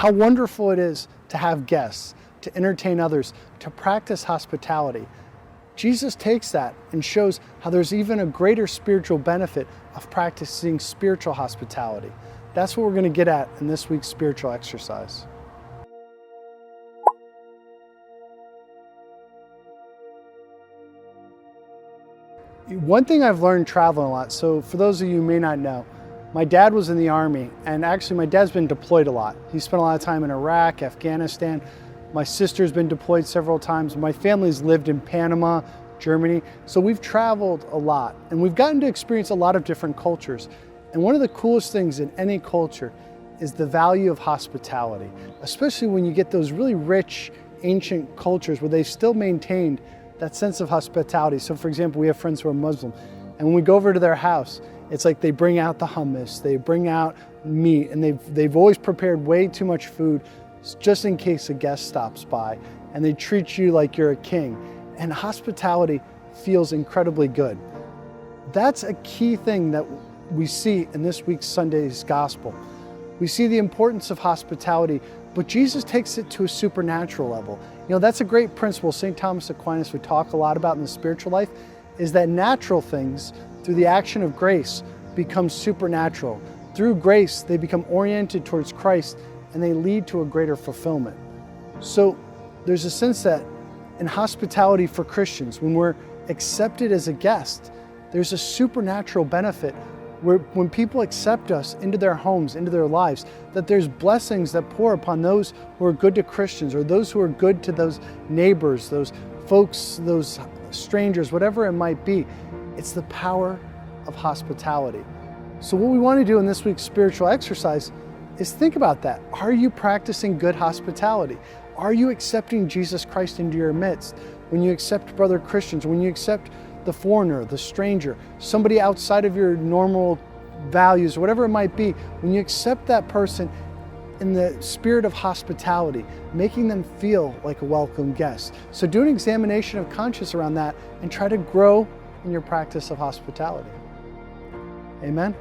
how wonderful it is to have guests, to entertain others, to practice hospitality. Jesus takes that and shows how there's even a greater spiritual benefit of practicing spiritual hospitality. That's what we're going to get at in this week's spiritual exercise. One thing I've learned traveling a lot, so for those of you who may not know, my dad was in the Army, and actually my dad's been deployed a lot. He spent a lot of time in Iraq, Afghanistan. My sister's been deployed several times. My family's lived in Panama, Germany. So we've traveled a lot, and we've gotten to experience a lot of different cultures. And one of the coolest things in any culture is the value of hospitality, especially when you get those really rich, ancient cultures where they've still maintained that sense of hospitality. So for example, we have friends who are Muslim, and when we go over to their house, it's like they bring out the hummus, they bring out meat, and they've always prepared way too much food just in case a guest stops by, and they treat you like you're a king. And hospitality feels incredibly good. That's a key thing that we see in this week's Sunday's gospel. We see the importance of hospitality, but Jesus takes it to a supernatural level. You know, that's a great principle St. Thomas Aquinas would talk a lot about in the spiritual life, is that natural things, through the action of grace, become supernatural. Through grace, they become oriented towards Christ, and they lead to a greater fulfillment. So there's a sense that in hospitality for Christians, when we're accepted as a guest, there's a supernatural benefit where when people accept us into their homes, into their lives, that there's blessings that pour upon those who are good to Christians, or those who are good to those neighbors, those folks, those strangers, whatever it might be. It's the power of hospitality. So what we want to do in this week's spiritual exercise is think about that. Are you practicing good hospitality? Are you accepting Jesus Christ into your midst? When you accept brother Christians, when you accept the foreigner, the stranger, somebody outside of your normal values, whatever it might be, when you accept that person in the spirit of hospitality, making them feel like a welcome guest. So do an examination of conscience around that and try to grow in your practice of hospitality. Amen.